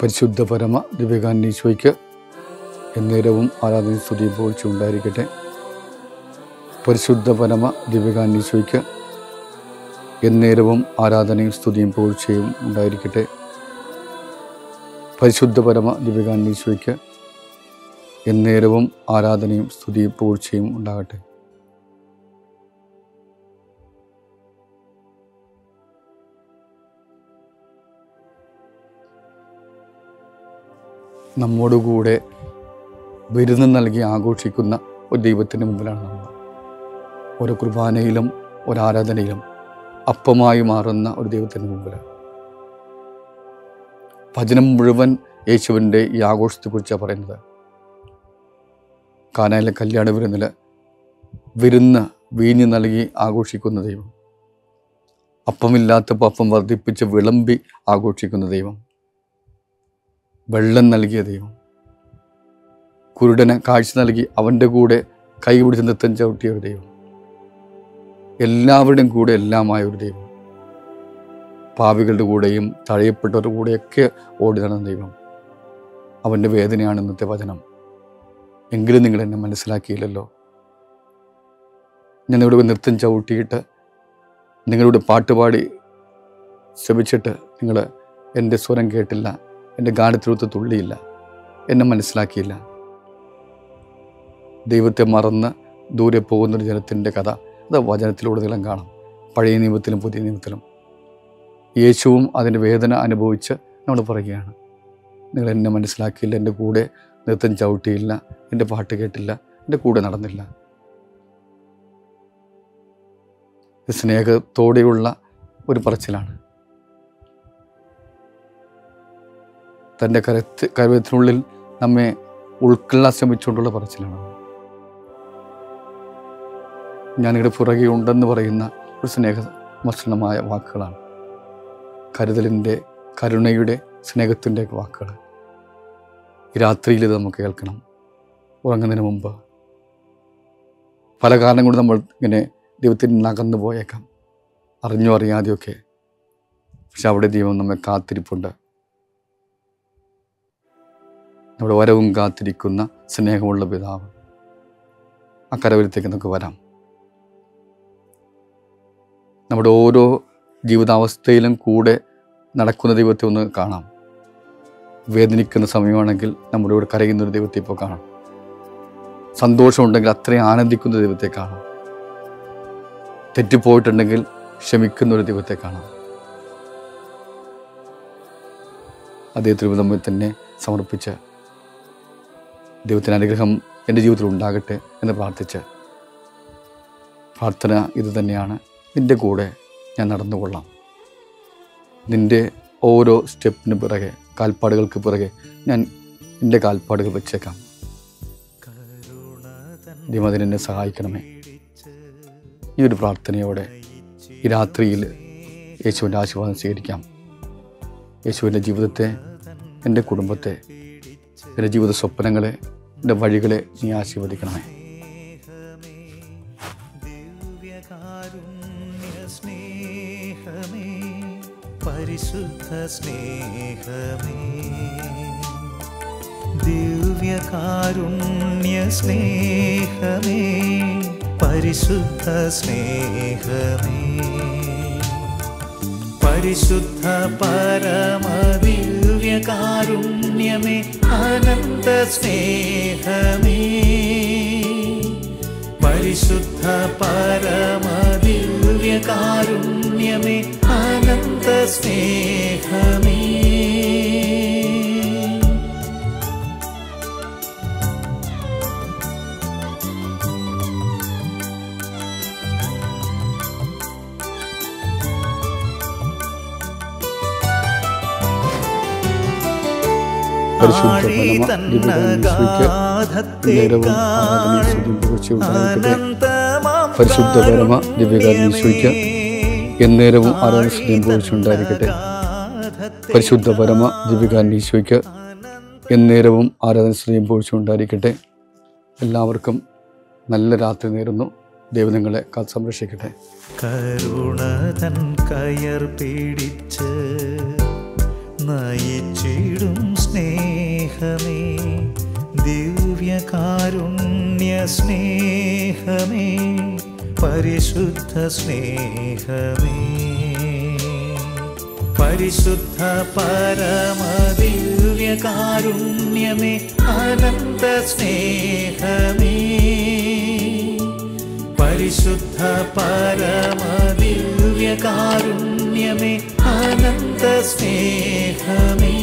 പരിശുദ്ധ പരമ ദിവ്യകാരുണ്യേശ്വയ്ക്ക് എന്നേരവും ആരാധനയും സ്തുതിയും പുകഴ്ചയും ഉണ്ടായിരിക്കട്ടെ. പരിശുദ്ധ പരമ ദിവ്യകാരുണ്യേശ്വയ്ക്ക് എന്നേരവും ആരാധനയും സ്തുതിയും പുകഴ്ചയും ഉണ്ടായിരിക്കട്ടെ. പരിശുദ്ധ പരമ ദിവ്യകാരുണ്യേശ്വയ്ക്ക് എന്നേരവും ആരാധനയും സ്തുതിയും പുകഴ്ചയും ഉണ്ടാകട്ടെ. നമ്മോടുകൂടെ വിരുന്ന് നൽകി ആഘോഷിക്കുന്ന ഒരു ദൈവത്തിൻ്റെ മുമ്പിലാണ് നമ്മൾ. ഓരോ കുർബാനയിലും ഒരാരാധനയിലും അപ്പമായി മാറുന്ന ഒരു ദൈവത്തിൻ്റെ മുമ്പിലാണ്. ഭജനം മുഴുവൻ യേശുവിൻ്റെ ഈ ആഘോഷത്തെക്കുറിച്ചാണ് പറയുന്നത്. കാനായിലെ കല്യാണ വിരുന്ന് വീഞ്ഞ് നൽകി ആഘോഷിക്കുന്ന ദൈവം, അപ്പമില്ലാത്തപ്പോൾ അപ്പം വർദ്ധിപ്പിച്ച് വിളമ്പി ആഘോഷിക്കുന്ന ദൈവം, വെള്ളം നൽകിയ ദൈവം, കുരുടന് കാഴ്ച നൽകി അവൻ്റെ കൂടെ കൈ പിടിച്ച് നൃത്തം ചവിട്ടിയ ഒരു ദൈവം, എല്ലാവരുടെയും കൂടെ എല്ലാമായ ഒരു ദൈവം, പാപികളുടെ കൂടെയും തഴയപ്പെട്ടവരുടെ കൂടെയൊക്കെ ഓടി നടന്ന ദൈവം. അവൻ്റെ വേദനയാണ് ഇന്നത്തെ വചനം. എങ്കിലും നിങ്ങൾ എന്നെ മനസ്സിലാക്കിയില്ലല്ലോ. ഞാൻ നിങ്ങളുടെ നൃത്തം ചവിട്ടിയിട്ട് നിങ്ങളുടെ പാട്ടുപാടി ശ്രമിച്ചിട്ട് നിങ്ങൾ എൻ്റെ സ്വരം കേട്ടില്ല, എൻ്റെ ഗാനത്തിലൊത്ത് തുള്ളിയില്ല, എന്നെ മനസ്സിലാക്കിയില്ല. ദൈവത്തെ മറന്ന് ദൂരെ പോകുന്നൊരു ജനത്തിൻ്റെ കഥ അത് വചനത്തിലൂടെല്ലാം കാണാം. പഴയ നിയമത്തിലും പുതിയ നിയമത്തിലും യേശുവും അതിൻ്റെ വേദന അനുഭവിച്ച് നമ്മൾ പറയുകയാണ്, നിങ്ങൾ എന്നെ മനസ്സിലാക്കിയില്ല, എൻ്റെ കൂടെ നൃത്തം ചവിട്ടിയില്ല, എൻ്റെ പാട്ട് കേട്ടില്ല, എൻ്റെ കൂടെ നടന്നില്ല. സ്നേഹത്തോടെയുള്ള ഒരു പറച്ചിലാണ്. തൻ്റെ കരത്തിനുള്ളിൽ നമ്മെ ഉൾക്കൊള്ളാൻ ശ്രമിച്ചുകൊണ്ടുള്ള പറച്ചിലാണ്. ഞാൻ നിങ്ങളുടെ പുറകെ ഉണ്ടെന്ന് പറയുന്ന ഒരു സ്നേഹമസൃണമായ വാക്കുകളാണ്. കരുതലിൻ്റെ, കരുണയുടെ, സ്നേഹത്തിൻ്റെ വാക്കുകൾ. ഈ രാത്രിയിൽ ഇത് നമുക്ക് കേൾക്കണം. ഉറങ്ങുന്നതിന് മുമ്പ് പല കാരണം കൊണ്ട് നമ്മൾ ഇങ്ങനെ ദൈവത്തിൽ നിന്ന് അകന്നു പോയേക്കാം, അറിഞ്ഞോ അറിയാതെയൊക്കെ. പക്ഷെ അവിടെ ദൈവം നമ്മെ കാത്തിരിപ്പുണ്ട്. നമ്മുടെ വരവും കാത്തിരിക്കുന്ന സ്നേഹമുള്ള പിതാവ്. ആ കരവരത്തേക്ക് നമുക്ക് വരാം. നമ്മുടെ ഓരോ ജീവിതാവസ്ഥയിലും കൂടെ നടക്കുന്ന ദൈവത്തെ ഒന്ന് കാണാം. വേദനിക്കുന്ന സമയമാണെങ്കിൽ നമ്മുടെ കൂടെ കരയുന്നൊരു ദൈവത്തെ ഇപ്പോൾ കാണാം. സന്തോഷമുണ്ടെങ്കിൽ അത്രയും ആനന്ദിക്കുന്ന ദൈവത്തെ കാണാം. തെറ്റിപ്പോയിട്ടുണ്ടെങ്കിൽ ക്ഷമിക്കുന്നൊരു ദൈവത്തെ കാണാം. അദ്ദേഹത്തിന് നമ്മെ തന്നെ സമർപ്പിച്ച് ദൈവത്തിൻ്റെ അനുഗ്രഹം എൻ്റെ ജീവിതത്തിൽ ഉണ്ടാകട്ടെ എന്ന് പ്രാർത്ഥിച്ച്, പ്രാർത്ഥന ഇത് തന്നെയാണ്: നിൻ്റെ കൂടെ ഞാൻ നടന്നുകൊള്ളാം. നിൻ്റെ ഓരോ സ്റ്റെപ്പിന് പിറകെ, കാൽപ്പാടുകൾക്ക് പിറകെ ഞാൻ എൻ്റെ കാൽപ്പാടുകൾ വെച്ചേക്കാം. ദൈവം അതിനെന്നെ സഹായിക്കണമേ. ഈ ഒരു പ്രാർത്ഥനയോടെ ഈ രാത്രിയിൽ യേശുവിൻ്റെ ആശീർവാദം സ്വീകരിക്കാം. യേശുവിൻ്റെ ജീവിതത്തെ, എൻ്റെ കുടുംബത്തെ, എൻ്റെ ജീവിത സ്വപ്നങ്ങളെ, എൻ്റെ വഴികളെ നീ ആശീർവദിക്കണമേ. പരിശുദ്ധ സ്നേഹമേ, ദിവ്യകാരുണ്യ സ്നേഹമേ, പരിശുദ്ധ സ്നേഹമേ, പരിശുദ്ധ പരമ ദിവ്യകാരുണ്യമേ, അനന്ത സ്നേഹമേ, പരിശുദ്ധ പരമ ദിവ്യകാരുണ്യമേ, അനന്ത സ്നേഹമേ. പരിശുദ്ധ പരമ ദിവ്യകാരുണ്യേശ്വയ്ക്ക് എന്നേരവും ആരാധന സ്തുതിയും പുകഴ്ചയും ഉണ്ടായിരിക്കട്ടെ. പരിശുദ്ധ പരമ ദിവ്യകാരുണ്യേശ്വയ്ക്ക് എന്നേരവും ആരാധന സ്തുതിയും പുകഴ്ചയും ഉണ്ടായിരിക്കട്ടെ. എല്ലാവർക്കും നല്ല രാത്രി നേരുന്നു. ദൈവം നിങ്ങളെ കാത്ത് നയിച്ചിടും സ്നേഹമേ, ദിവ്യകാരുണ്യ സ്നേഹമേ, പരിശുദ്ധ സ്നേഹമേ, പരിശുദ്ധ പരമ ദിവ്യകാരുണ്യമേ, അനന്ത സ്നേഹമേ, പരിശുദ്ധ പരമ ദിവ്യകാരുണ്യമേ, അനന്ത സ്നേഹമേ.